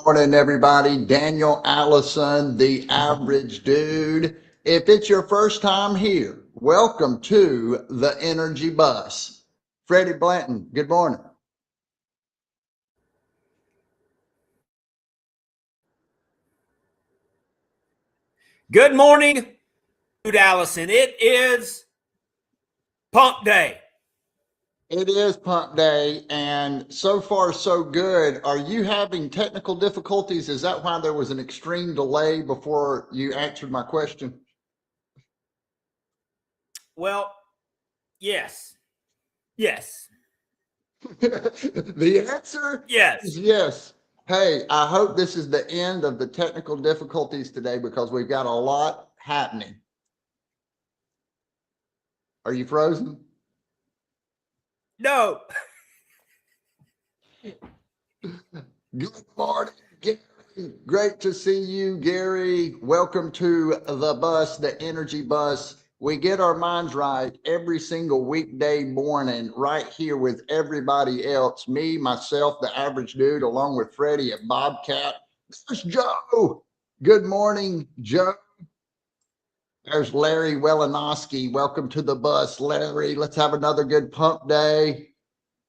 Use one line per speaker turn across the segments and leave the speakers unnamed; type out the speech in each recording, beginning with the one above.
morning, everybody. Daniel Allison, the average dude. If it's your first time here, welcome to the Energy Bus. Freddie Blanton, good morning.
Good morning, dude Allison. It is Pump Day.
It is Pump Day, and so far so good. Are you having technical difficulties? Is that why there was an extreme delay before you answered my question?
Well, yes. Yes.
The answer
Yes.
is yes. Hey, I hope this is the end of the technical difficulties today because we've got a lot happening. Are you frozen?
No.
Good morning, Gary. Great to see you, Gary. Welcome to the bus, the Energy Bus. We get our minds right every single weekday morning right here with everybody else. Me, myself, the average dude, along with Freddie at Bobcat. There's Joe. Good morning, Joe. There's Larry Welinowski. Welcome to the bus, Larry. Let's have another good pump day.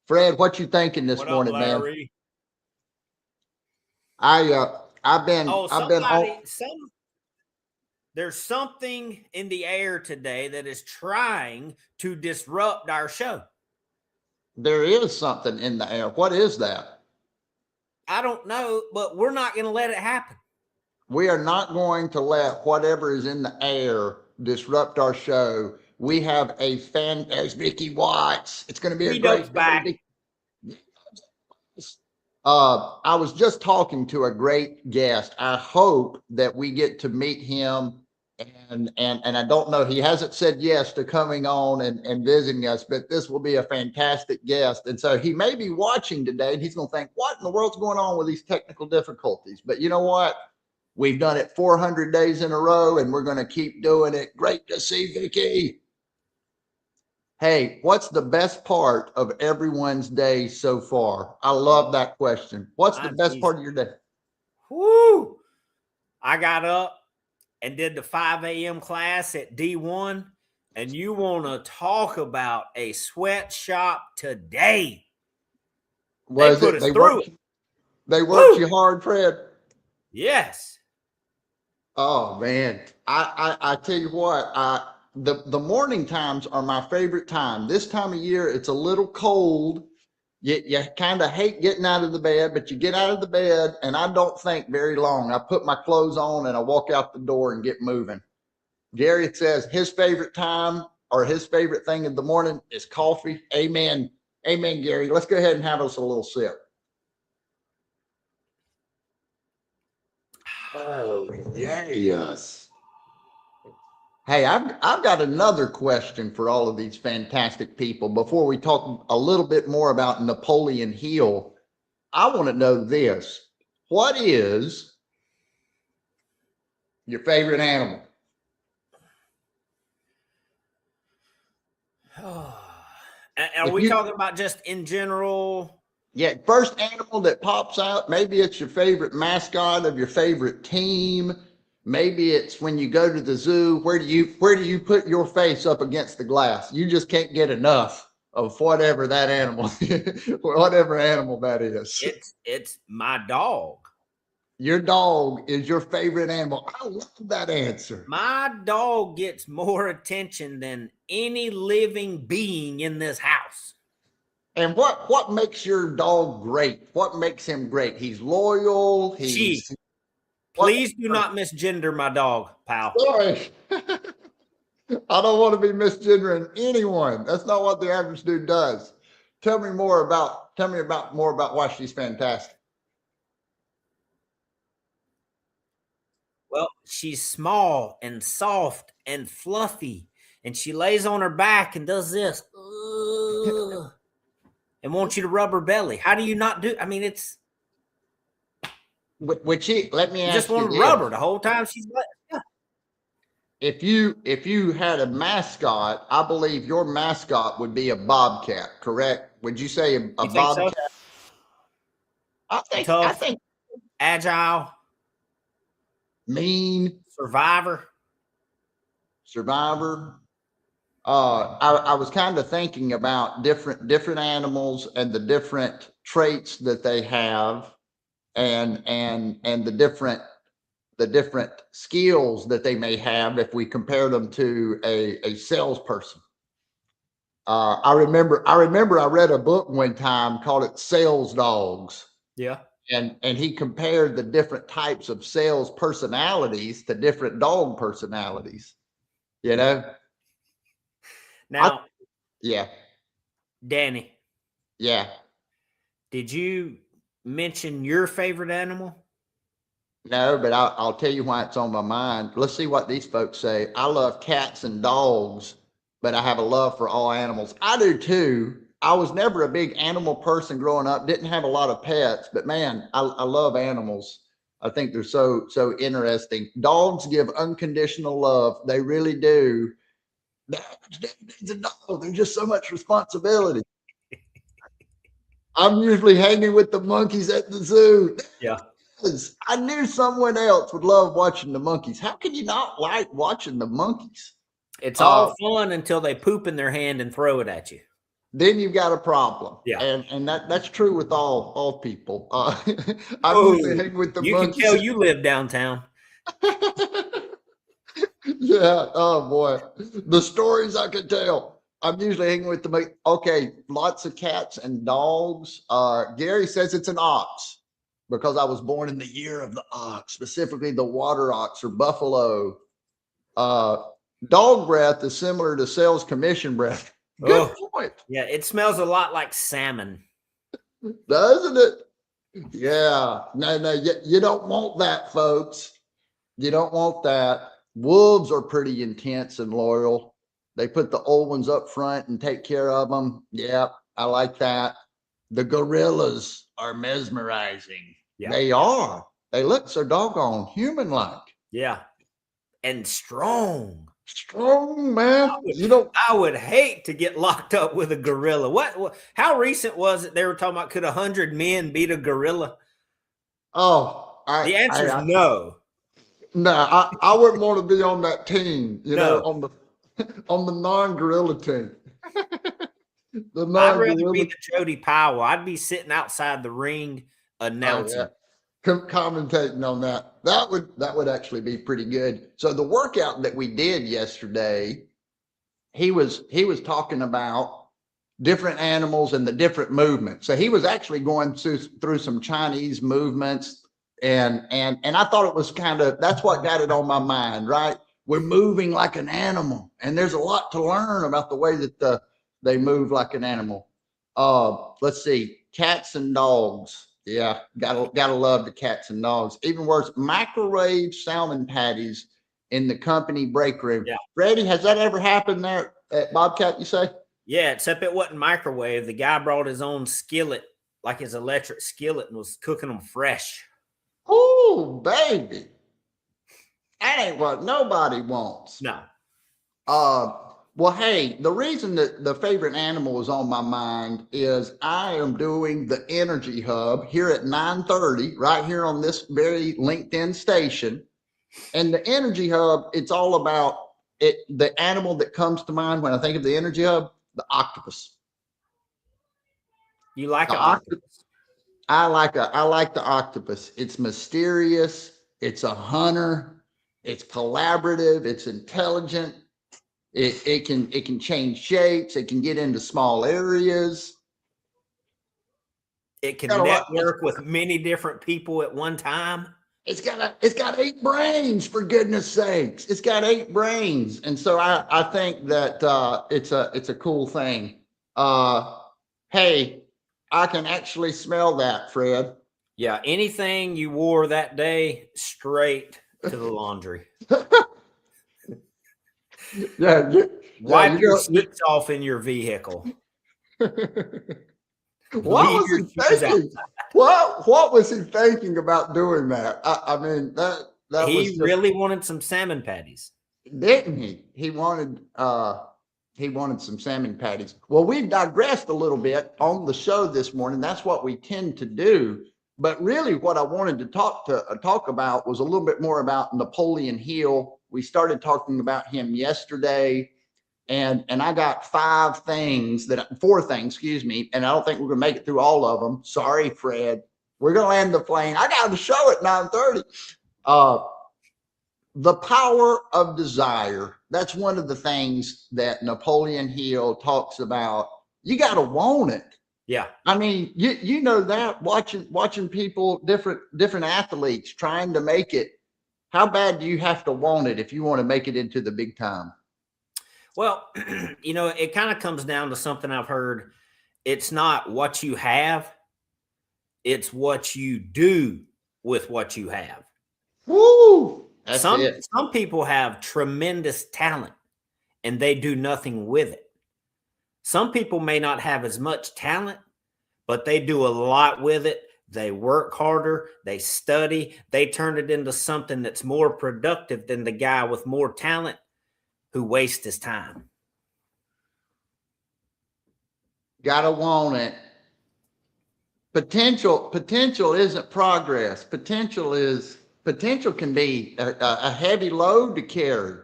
Fred, what you thinking this
What up,
morning, man?
Larry?
I've been on.
There's something in the air today that is trying to disrupt our show.
There is something in the air. What is that?
I don't know, but we're not going to let it happen.
We are not going to let whatever is in the air disrupt our show. We have a fan. There's Mickey Watts. It's going to be a great day. I was just talking to a great guest. I hope that we get to meet him. And I don't know, he hasn't said yes to coming on and visiting us, but this will be a fantastic guest. And so he may be watching today and he's going to think, what in the world's going on with these technical difficulties? But you know what? We've done it 400 days in a row and we're going to keep doing it. Great to see Vicky. Hey, what's the best part of everyone's day so far? I love that question. What's the best part of your day?
Woo! I got up and did the 5 a.m. class at D1, and you want to talk about a sweatshop today. They put us through it.
They worked you hard, Fred?
Yes.
Oh, man. I tell you what, the morning times are my favorite time. This time of year, it's a little cold. You kind of hate getting out of the bed, but you get out of the bed, and I don't think very long. I put my clothes on, and I walk out the door and get moving. Gary says his favorite time or his favorite thing in the morning is coffee. Amen. Amen, Gary. Let's go ahead and have us a little sip. Oh, yes. Hey, I've got another question for all of these fantastic people. Before we talk a little bit more about Napoleon Hill, I want to know this. What is your favorite animal?
Are we talking about just in general?
Yeah, first animal that pops out. Maybe it's your favorite mascot of your favorite team. Maybe it's when you go to the zoo. Where do you put your face up against the glass? You just can't get enough of whatever that animal, whatever animal that is.
It's my dog.
Your dog is your favorite animal. I love that answer.
My dog gets more attention than any living being in this house.
And what makes your dog great? What makes him great? He's loyal.
Please do not misgender my dog, pal.
Sorry. I don't want to be misgendering anyone. That's not what the average dude does. Tell me more about why she's fantastic.
Well, she's small and soft and fluffy, and she lays on her back and does this. And wants you to rub her belly. How do you not do? I mean, it's.
Let me ask you.
Just want to rub her the whole time she's. Yeah.
If you had a mascot, I believe your mascot would be a bobcat, correct? Would you say a bobcat?
So?
I think
agile,
mean,
survivor.
survivor. I was kind of thinking about different animals and the different traits that they have, and the different skills that they may have if we compare them to a salesperson. I remember I read a book one time called it Sales Dogs,
Yeah.
and he compared the different types of sales personalities to different dog personalities. You know, I,
Now,
yeah,
Danny,
yeah.
did you mention your favorite animal?
No, but I'll tell you why it's on my mind. Let's see what these folks say. I love cats and dogs, but I have a love for all animals. I do too. I was never a big animal person growing up, didn't have a lot of pets, but man, I love animals. I think they're so interesting. Dogs give unconditional love. They really do. It's a dog. There's just so much responsibility. I'm usually hanging with the monkeys at the zoo.
Yeah.
I knew someone else would love watching the monkeys. How can you not like watching the monkeys?
It's
Uh,
all fun until they poop in their hand and throw it at you.
then you've got a problem,
Yeah.
and that's true with all people. I'm
Oh,
usually hanging with the
you can
monkeys.
tell you live downtown.
Yeah. Oh boy, the stories I could tell. I'm usually hanging with the okay. Lots of cats and dogs. Gary says it's an ox because I was born in the year of the ox, specifically the water ox or buffalo. Uh, Dog breath is similar to sales commission breath. Good
Oh,
point,
yeah. It smells a lot like salmon.
doesn't it? Yeah. No, you don't want that, folks. You don't want that. Wolves are pretty intense and loyal. They put the old ones up front and take care of them. Yeah, I like that. The gorillas are mesmerizing.
Yeah.
They are. They look so doggone human-like.
Yeah. And strong.
Strong, man. You know,
I would hate to get locked up with a gorilla. How recent was it they were talking about could 100 men beat a gorilla?
oh,
The answer is no.
no, I wouldn't want to be on that team,
No.
on the on the non-gorilla team. The
I'd rather be
non-gorilla.
the Jody Powell. I'd be sitting outside the ring
Oh
announcing.
yeah. Commentating on that. That would actually be pretty good. So the workout that we did yesterday, he was talking about different animals and the different movements. So he was actually going through some Chinese movements, and I thought it was that's what got it on my mind, right? We're moving like an animal, and there's a lot to learn about the way that they move like an animal. Let's see, cats and dogs. Yeah, gotta love the cats and dogs. Even worse, microwave salmon patties in the company break room.
Yeah.
Freddie, has that ever happened there at Bobcat, you say?
Yeah, except it wasn't microwave. The guy brought his own skillet, like his electric skillet, and was cooking them fresh.
Oh, baby. That ain't what nobody wants.
No.
Well, hey, the reason that the favorite animal is on my mind is I am doing the Energy Hub here at 9:30, right here on this very LinkedIn station. And the Energy Hub, it's all about it. The animal that comes to mind when I think of the Energy Hub, the octopus.
You like
The
an
octopus.
octopus?
I like the octopus. It's mysterious. It's a hunter. It's collaborative. It's intelligent. It can change shapes. It can get into small areas.
It can
Got a lot.
network with many different people at one time.
It's got 8 brains, for goodness sakes. It's got 8 brains, and so I think that it's a cool thing. Hey, I can actually smell that, Fred.
Yeah, anything you wore that day, straight to the laundry.
Yeah,
Wipe your seats off in your vehicle.
What was he thinking? What was he thinking about doing that? I mean that
He
was just,
really wanted some salmon patties.
didn't he? He wanted some salmon patties. Well, we've digressed a little bit on the show this morning. That's what we tend to do. But really what I wanted to talk about was a little bit more about Napoleon Hill. We started talking about him yesterday, and I got four things, excuse me, and I don't think we're gonna make it through all of them. Sorry, Fred. We're gonna land the plane. I got the show at 9:30. The power of desire. That's one of the things that Napoleon Hill talks about. You got to want it.
Yeah.
I mean, you know that watching people, different athletes trying to make it. How bad do you have to want it if you want to make it into the big time?
Well, it kind of comes down to something I've heard. It's not what you have, it's what you do with what you have.
Woo! That's it.
Some people have tremendous talent and they do nothing with it. Some people may not have as much talent, but they do a lot with it. They work harder, they study, they turn it into something that's more productive than the guy with more talent who wastes his time.
Gotta want it. Potential isn't progress. Potential can be a heavy load to carry.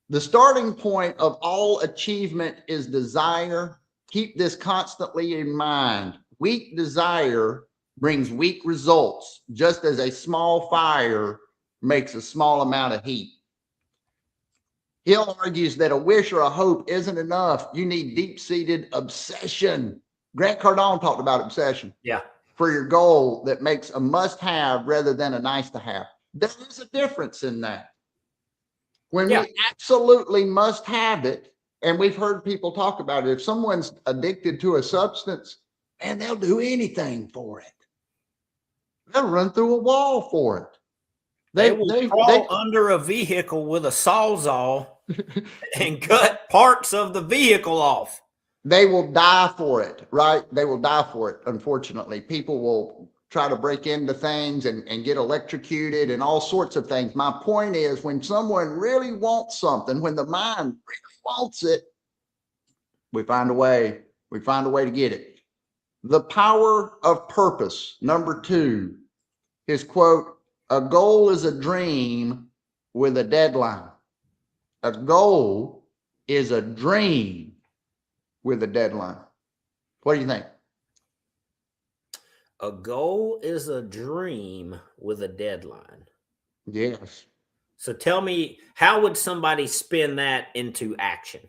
The starting point of all achievement is desire. Keep this constantly in mind. Weak desire brings weak results, just as a small fire makes a small amount of heat. Hill argues that a wish or a hope isn't enough. You need deep-seated obsession. Grant Cardone talked about obsession.
Yeah.
For your goal that makes a must-have rather than a nice-to-have. There is a difference in that. When we absolutely must have it, and we've heard people talk about it, if someone's addicted to a substance, man, they'll do anything for it. They'll run through a wall for it.
They will crawl under a vehicle with a sawzall and cut parts of the vehicle off.
They will die for it, right? They will die for it. Unfortunately, people will try to break into things and get electrocuted and all sorts of things. My point is, when someone really wants something, when the mind really wants it, we find a way. We find a way to get it. The power of purpose. Number 2, his quote, "A goal is a dream with a deadline." A goal is a dream with a deadline. What do you think?
A goal is a dream with a deadline.
Yes.
So tell me, how would somebody spin that into action?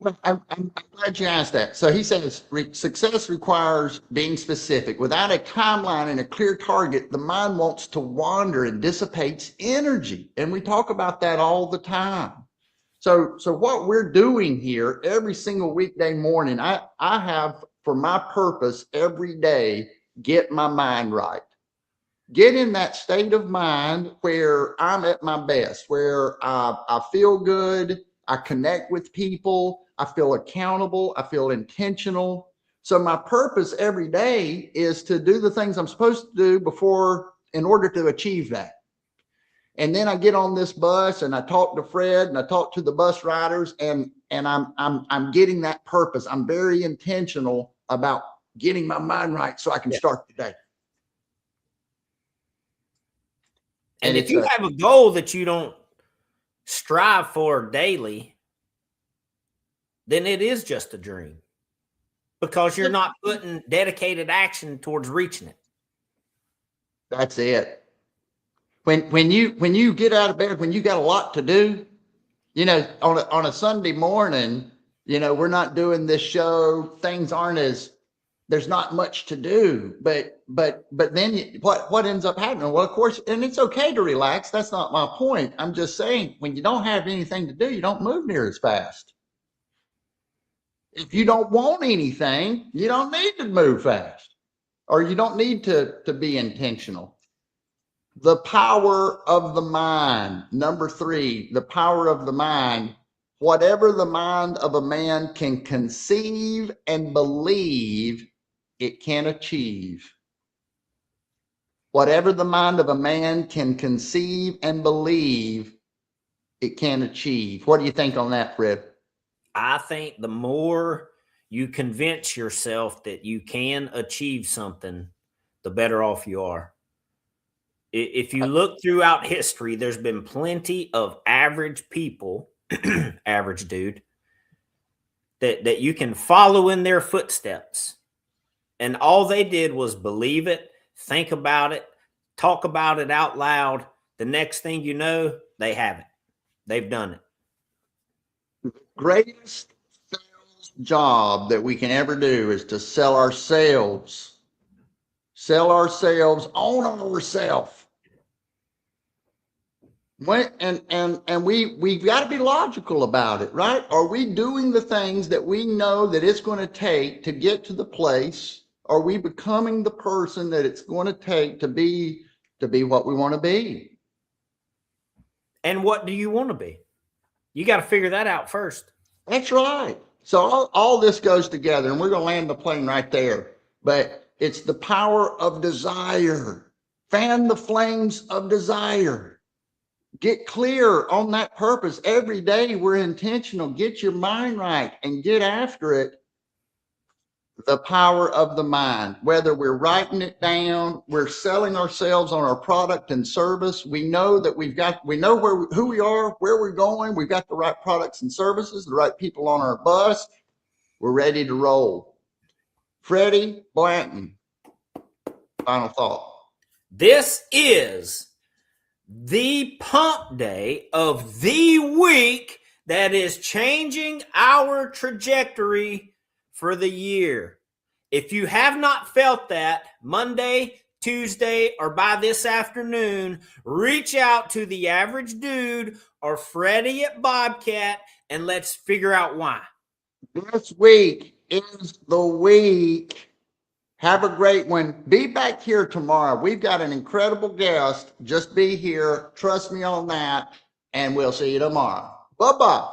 Well, I'm glad you asked that. So he says success requires being specific. Without a timeline and a clear target, the mind wants to wander and dissipates energy. And we talk about that all the time. So what we're doing here every single weekday morning, I have for my purpose every day, get my mind right. Get in that state of mind where I'm at my best, where I feel good, I connect with people, I feel accountable, I feel intentional. So my purpose every day is to do the things I'm supposed to do in order to achieve that. And then I get on this bus and I talk to Fred and I talk to the bus riders, and I'm getting that purpose. I'm very intentional about getting my mind right so I can start the day.
And if you have a goal that you don't strive for daily, then it is just a dream, because you're not putting dedicated action towards reaching it.
That's it. When you get out of bed, when you got a lot to do, on a Sunday morning, we're not doing this show. Things aren't there's not much to do, but then what ends up happening? Well, of course, and it's okay to relax. That's not my point. I'm just saying, when you don't have anything to do, you don't move near as fast. If you don't want anything, you don't need to move fast, or you don't need to be intentional. The power of the mind. Number 3, the power of the mind. Whatever the mind of a man can conceive and believe, it can achieve. Whatever the mind of a man can conceive and believe, it can achieve. What do you think on that, Fred?
I think the more you convince yourself that you can achieve something, the better off you are. If you look throughout history, there's been plenty of average people, average dude, that you can follow in their footsteps. And all they did was believe it, think about it, talk about it out loud. The next thing you know, they have it. They've done it.
Greatest sales job that we can ever do is to sell ourselves. Sell ourselves, own ourselves. We've got to be logical about it, right? Are we doing the things that we know that it's going to take to get to the place? Are we becoming the person that it's going to take to be what we want to be?
And what do you want to be? You got to figure that out first.
That's right. So all this goes together, and we're going to land the plane right there. But it's the power of desire. Fan the flames of desire. Get clear on that purpose. Every day we're intentional. Get your mind right and get after it. The power of the mind, whether we're writing it down, we're selling ourselves on our product and service. We know that we know who we are, where we're going. We've got the right products and services, the right people on our bus. We're ready to roll. Freddie Blanton, final thought.
This is the pump day of the week that is changing our trajectory for the year. If you have not felt that, Monday, Tuesday, or by this afternoon, reach out to the average dude or Freddie at Bobcat and let's figure out why.
This week is the week. Have a great one. Be back here tomorrow. We've got an incredible guest. Just be here. Trust me on that. And we'll see you tomorrow. Bye-bye.